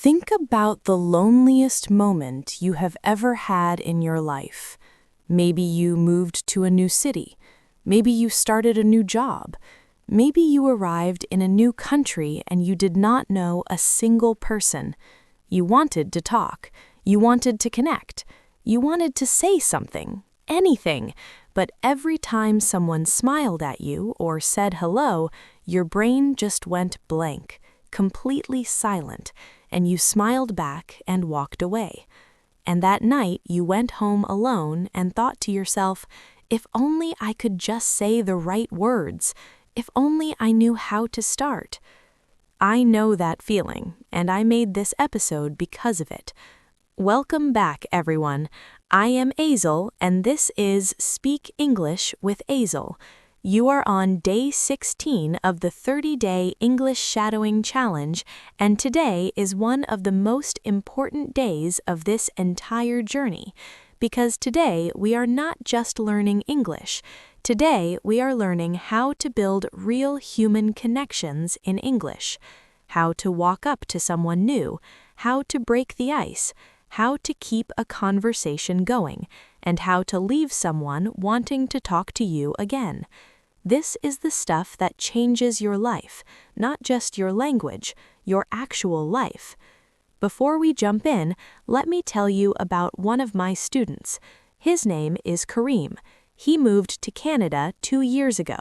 Think about the loneliest moment you have ever had in your life. Maybe you moved to a new city. Maybe you started a new job. Maybe you arrived in a new country and you did not know a single person. You wanted to talk. You wanted to connect. You wanted to say something, anything. But every time someone smiled at you or said hello, your brain just went blank, completely silent, and you smiled back and walked away. And that night you went home alone and thought to yourself, if only I could just say the right words, if only I knew how to start. I know that feeling, and I made this episode because of it. Welcome back, everyone. I am Aisell, and this is Speak English with Aisell. You are on day 16 of the 30-day English Shadowing Challenge, and today is one of the most important days of this entire journey, because today we are not just learning English. Today we are learning how to build real human connections in English, how to walk up to someone new, how to break the ice, how to keep a conversation going, and how to leave someone wanting to talk to you again. This is the stuff that changes your life, not just your language, your actual life. Before we jump in, let me tell you about one of my students. His name is Kareem. He moved to Canada 2 years ago.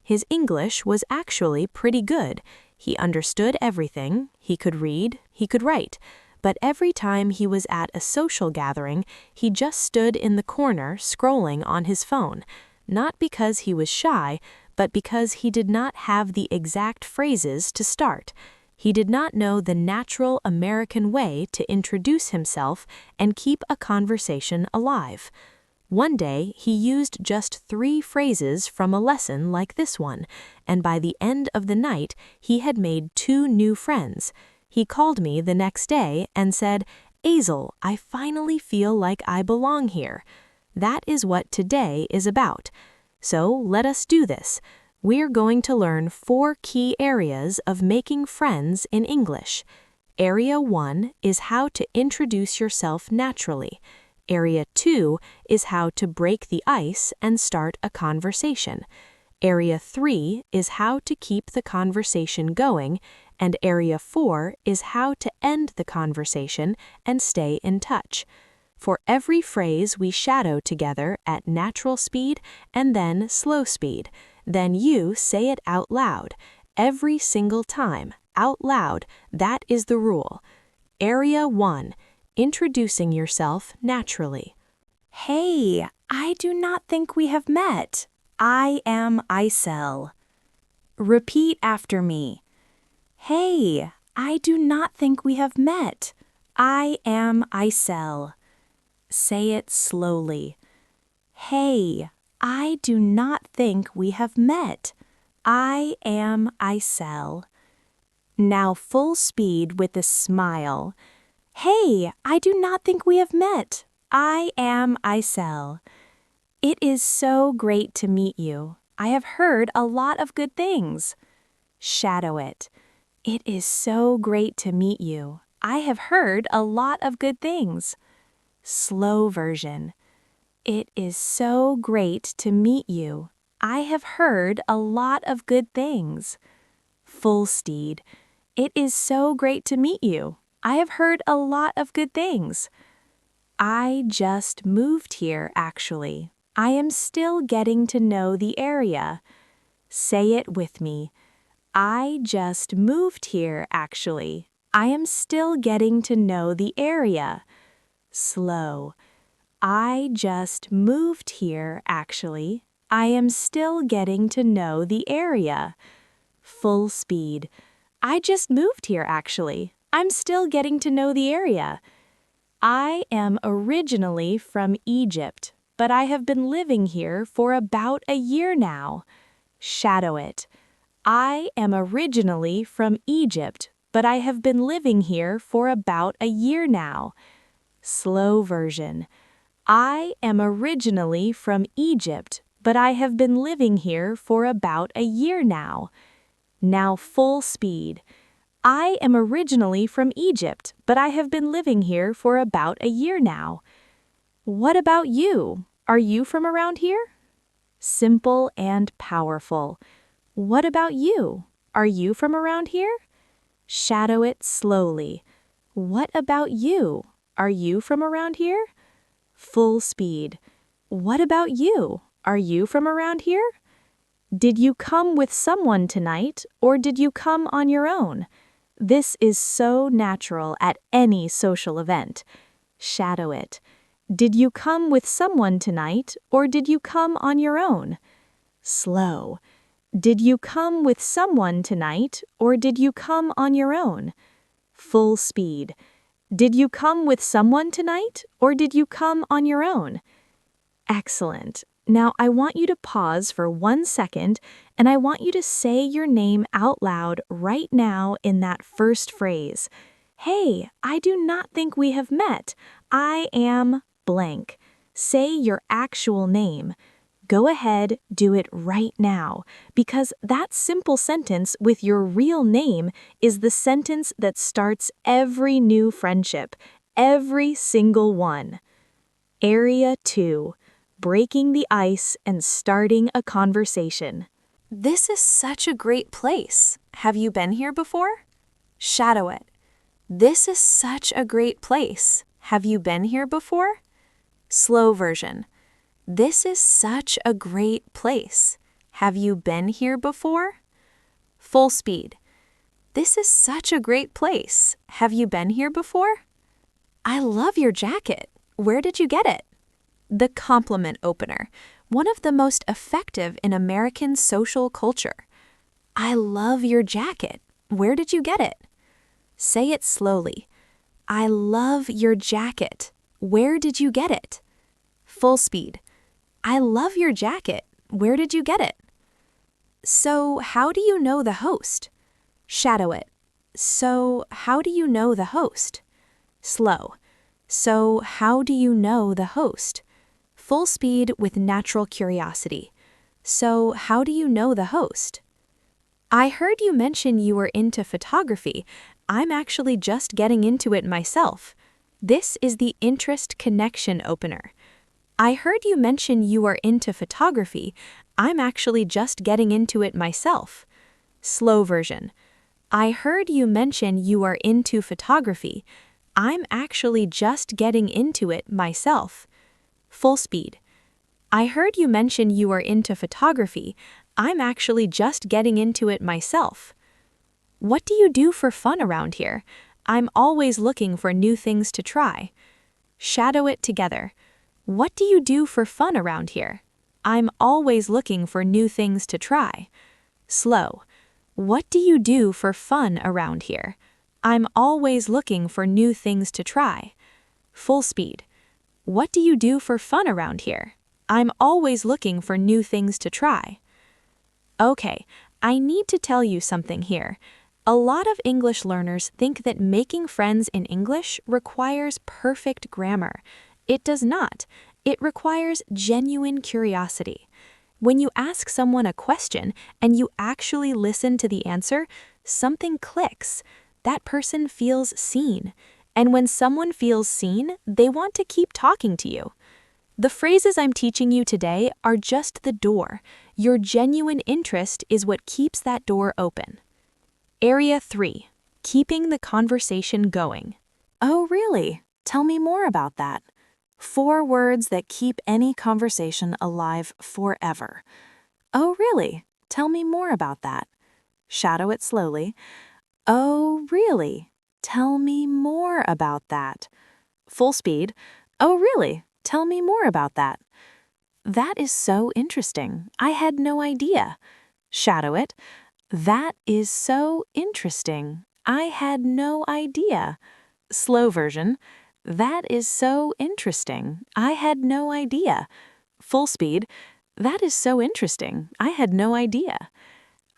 His English was actually pretty good. He understood everything, he could read, he could write. But every time he was at a social gathering, he just stood in the corner scrolling on his phone. Not because he was shy, but because he did not have the exact phrases to start. He did not know the natural American way to introduce himself and keep a conversation alive. One day, he used just 3 phrases from a lesson like this one, and by the end of the night, he had made 2 new friends. He called me the next day and said, "Aisell, I finally feel like I belong here." That is what today is about. So let us do this. We're going to learn 4 key areas of making friends in English. Area 1 is how to introduce yourself naturally. Area 2 is how to break the ice and start a conversation. Area 3 is how to keep the conversation going, and Area 4 is how to end the conversation and stay in touch. For every phrase we shadow together at natural speed and then slow speed. Then you say it out loud. Every single time, out loud, that is the rule. Area 1, introducing yourself naturally. Hey, I do not think we have met. I am Aisell. Repeat after me. Hey, I do not think we have met. I am Aisell. Say it slowly. Hey, I do not think we have met. I am Aisell. Now full speed with a smile. Hey, I do not think we have met. I am Aisell. It is so great to meet you. I have heard a lot of good things. Shadow it. It is so great to meet you. I have heard a lot of good things. Slow version. It is so great to meet you. I have heard a lot of good things. Full speed. It is so great to meet you. I have heard a lot of good things. I just moved here, actually. I am still getting to know the area. Say it with me. I just moved here, actually. I am still getting to know the area. Slow. I just moved here, actually. I am still getting to know the area. Full speed. I just moved here, actually. I'm still getting to know the area. I am originally from Egypt, but I have been living here for about a year now. Shadow it. I am originally from Egypt, but I have been living here for about a year now. Slow version. I am originally from Egypt, but I have been living here for about a year now. Now full speed. I am originally from Egypt, but I have been living here for about a year now. What about you? Are you from around here? Simple and powerful. What about you? Are you from around here? Shadow it slowly. What about you? Are you from around here? Full speed. What about you? Are you from around here? Did you come with someone tonight, or did you come on your own? This is so natural at any social event. Shadow it. Did you come with someone tonight, or did you come on your own? Slow. Did you come with someone tonight, or did you come on your own? Full speed. Did you come with someone tonight, or did you come on your own? Excellent. Now I want you to pause for 1 second, and I want you to say your name out loud right now in that first phrase. Hey, I do not think we have met. I am blank. Say your actual name. Go ahead, do it right now, because that simple sentence with your real name is the sentence that starts every new friendship, every single one. Area 2. Breaking the ice and starting a conversation. This is such a great place. Have you been here before? Shadow it. This is such a great place. Have you been here before? Slow version. This is such a great place. Have you been here before? Full speed. This is such a great place. Have you been here before? I love your jacket. Where did you get it? The compliment opener, one of the most effective in American social culture. I love your jacket. Where did you get it? Say it slowly. I love your jacket. Where did you get it? Full speed. I love your jacket. Where did you get it? So, how do you know the host? Shadow it. So, how do you know the host? Slow. So, how do you know the host? Full speed with natural curiosity. So, how do you know the host? I heard you mention you were into photography. I'm actually just getting into it myself. This is the interest connection opener. I heard you mention you are into photography. I'm actually just getting into it myself. Slow version. I heard you mention you are into photography. I'm actually just getting into it myself. Full speed. I heard you mention you are into photography. I'm actually just getting into it myself. What do you do for fun around here? I'm always looking for new things to try. Shadow it together. What do you do for fun around here? I'm always looking for new things to try. Slow. What do you do for fun around here? I'm always looking for new things to try. Full speed. What do you do for fun around here? I'm always looking for new things to try. Okay, I need to tell you something here. A lot of English learners think that making friends in English requires perfect grammar. It does not. It requires genuine curiosity. When you ask someone a question and you actually listen to the answer, something clicks. That person feels seen. And when someone feels seen, they want to keep talking to you. The phrases I'm teaching you today are just the door. Your genuine interest is what keeps that door open. Area 3. Keeping the conversation going. Oh, really? Tell me more about that. 4 words that keep any conversation alive forever. Oh, really? Tell me more about that. Shadow it slowly. Oh, really? Tell me more about that. Full speed. Oh, really? Tell me more about that. That is so interesting. I had no idea. Shadow it. That is so interesting. I had no idea. Slow version. That is so interesting. I had no idea. Full speed. That is so interesting. I had no idea.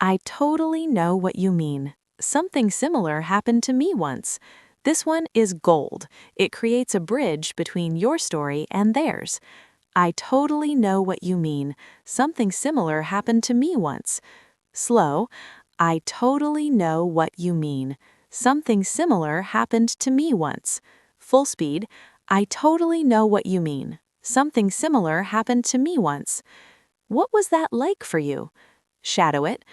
I totally know what you mean. Something similar happened to me once. This one is gold. It creates a bridge between your story and theirs. I totally know what you mean. Something similar happened to me once. Slow. I totally know what you mean. Something similar happened to me once. Full speed, I totally know what you mean. Something similar happened to me once. What was that like for you? Shadow it.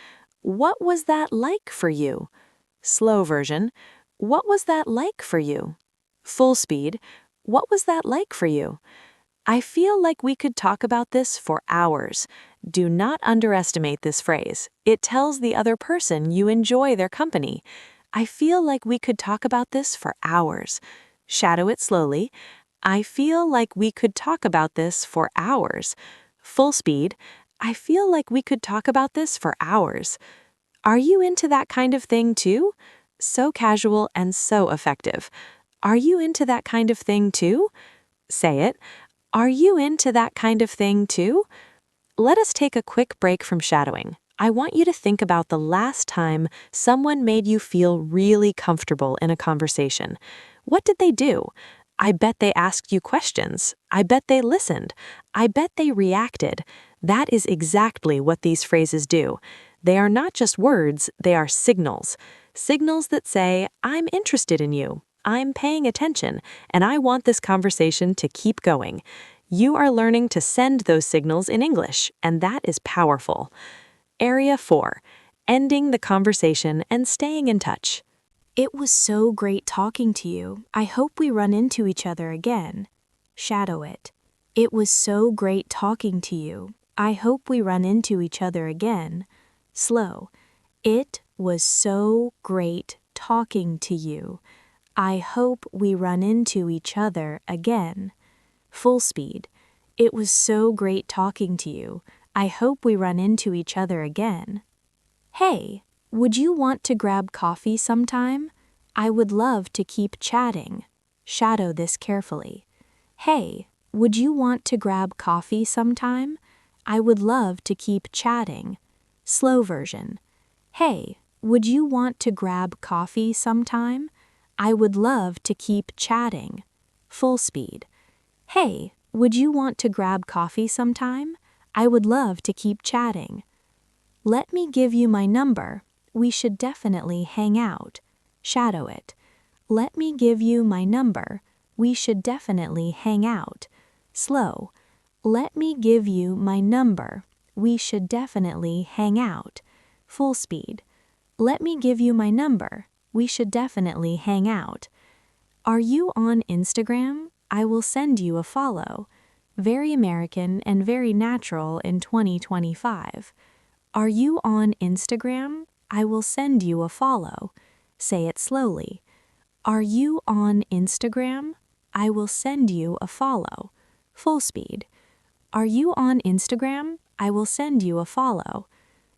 What was that like for you? Slow version. What was that like for you? Full speed. What was that like for you? I feel like we could talk about this for hours. Do not underestimate this phrase. It tells the other person you enjoy their company. I feel like we could talk about this for hours. Shadow it slowly. I feel like we could talk about this for hours. Full speed. I feel like we could talk about this for hours. Are you into that kind of thing too? So casual and so effective. Are you into that kind of thing too? Say it. Are you into that kind of thing too? Let us take a quick break from shadowing. I want you to think about the last time someone made you feel really comfortable in a conversation. What did they do? I bet they asked you questions. I bet they listened. I bet they reacted. That is exactly what these phrases do. They are not just words, they are signals. Signals that say, I'm interested in you. I'm paying attention, and I want this conversation to keep going. You are learning to send those signals in English, and that is powerful. Area 4. Ending the conversation and staying in touch. It was so great talking to you. I hope we run into each other again. Shadow it. It was so great talking to you. I hope we run into each other again. Slow. It was so great talking to you. I hope we run into each other again. Full speed. It was so great talking to you. I hope we run into each other again. Hey, would you want to grab coffee sometime? I would love to keep chatting. Shadow this carefully. Hey, would you want to grab coffee sometime? I would love to keep chatting. Slow version. Hey, would you want to grab coffee sometime? I would love to keep chatting. Full speed. Hey, would you want to grab coffee sometime? I would love to keep chatting. Let me give you my number. We should definitely hang out. Shadow it. Let me give you my number. We should definitely hang out. Slow. Let me give you my number. We should definitely hang out. Full speed. Let me give you my number. We should definitely hang out. Are you on Instagram? I will send you a follow. Very American and very natural in 2025. Are you on Instagram? I will send you a follow. Say it slowly. Are you on Instagram? I will send you a follow. Full speed. Are you on Instagram? I will send you a follow.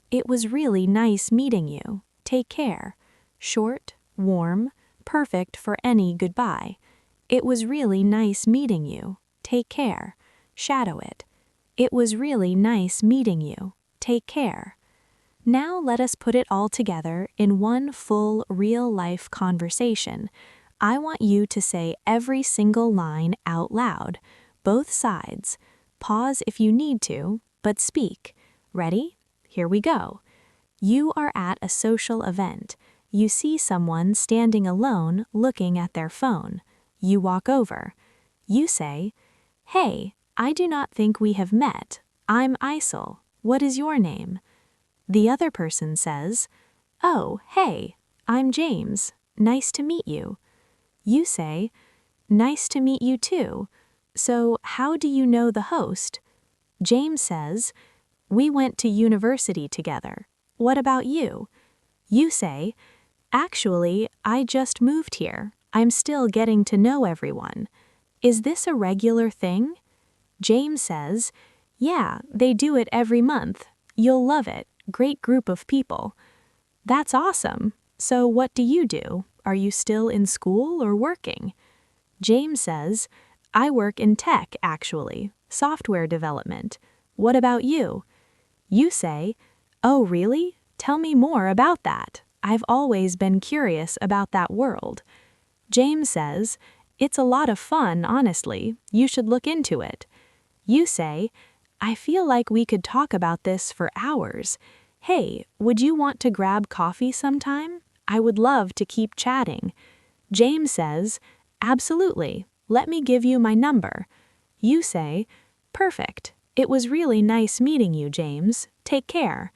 It was really nice meeting you. Take care. Short, warm, perfect for any goodbye. It was really nice meeting you. Take care. Shadow it. It was really nice meeting you. Take care. Now let us put it all together in one full real-life conversation. I want you to say every single line out loud, both sides. Pause if you need to, but speak. Ready? Here we go. You are at a social event. You see someone standing alone looking at their phone. You walk over. You say, Hey, I do not think we have met. I'm Aisell. What is your name? The other person says, Oh, hey, I'm James. Nice to meet you. You say, Nice to meet you too. So, how do you know the host? James says, We went to university together. What about you? You say, Actually, I just moved here. I'm still getting to know everyone. Is this a regular thing? James says, Yeah, they do it every month. You'll love it. Great group of people. That's awesome. So what do you do? Are you still in school or working? James says, I work in tech, actually, software development. What about you? You say, Oh, really? Tell me more about that. I've always been curious about that world. James says, It's a lot of fun, honestly. You should look into it. You say, I feel like we could talk about this for hours. Hey, would you want to grab coffee sometime? I would love to keep chatting. James says, absolutely, let me give you my number. You say, perfect, it was really nice meeting you, James. Take care.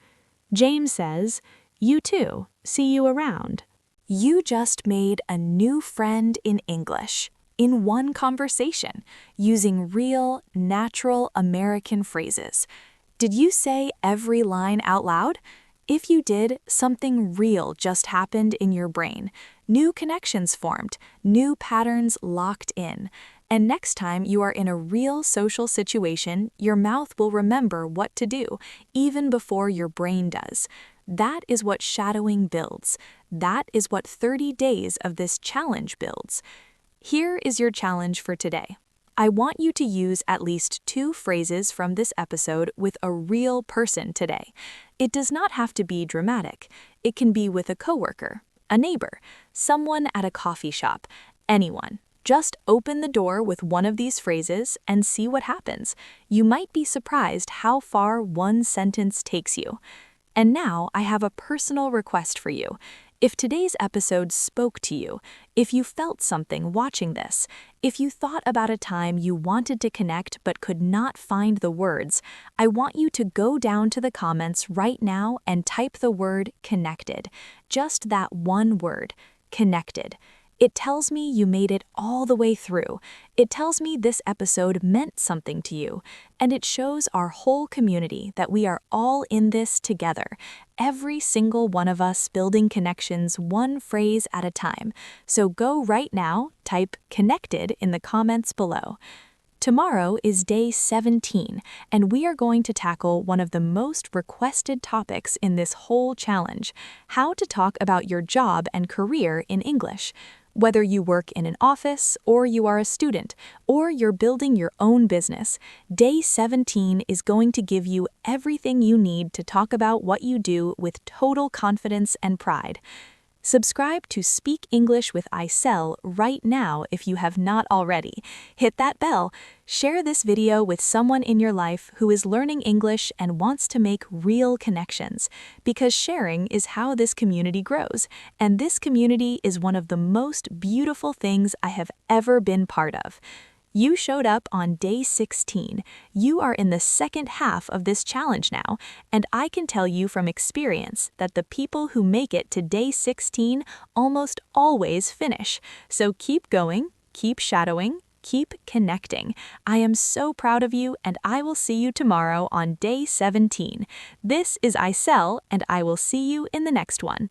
James says, you too, see you around. You just made a new friend in English, in one conversation, using real, natural American phrases. Did you say every line out loud? If you did, something real just happened in your brain. New connections formed, new patterns locked in. And next time you are in a real social situation, your mouth will remember what to do, even before your brain does. That is what shadowing builds. That is what 30 days of this challenge builds. Here is your challenge for today. I want you to use at least 2 phrases from this episode with a real person today. It does not have to be dramatic. It can be with a coworker, a neighbor, someone at a coffee shop, anyone. Just open the door with one of these phrases and see what happens. You might be surprised how far one sentence takes you. And now I have a personal request for you. If today's episode spoke to you, if you felt something watching this, if you thought about a time you wanted to connect but could not find the words, I want you to go down to the comments right now and type the word connected. Just that one word, connected. It tells me you made it all the way through. It tells me this episode meant something to you. And it shows our whole community that we are all in this together. Every single one of us building connections one phrase at a time. So go right now, type connected in the comments below. Tomorrow is day 17, and we are going to tackle one of the most requested topics in this whole challenge: how to talk about your job and career in English. Whether you work in an office, or you are a student, or you're building your own business, day 17 is going to give you everything you need to talk about what you do with total confidence and pride. Subscribe to Speak English with Aisell right now if you have not already. Hit that bell. Share this video with someone in your life who is learning English and wants to make real connections. Because sharing is how this community grows, and this community is one of the most beautiful things I have ever been part of. You showed up on day 16. You are in the second half of this challenge now, and I can tell you from experience that the people who make it to day 16 almost always finish. So keep going, keep shadowing, keep connecting. I am so proud of you, and I will see you tomorrow on day 17. This is Aisell, and I will see you in the next one.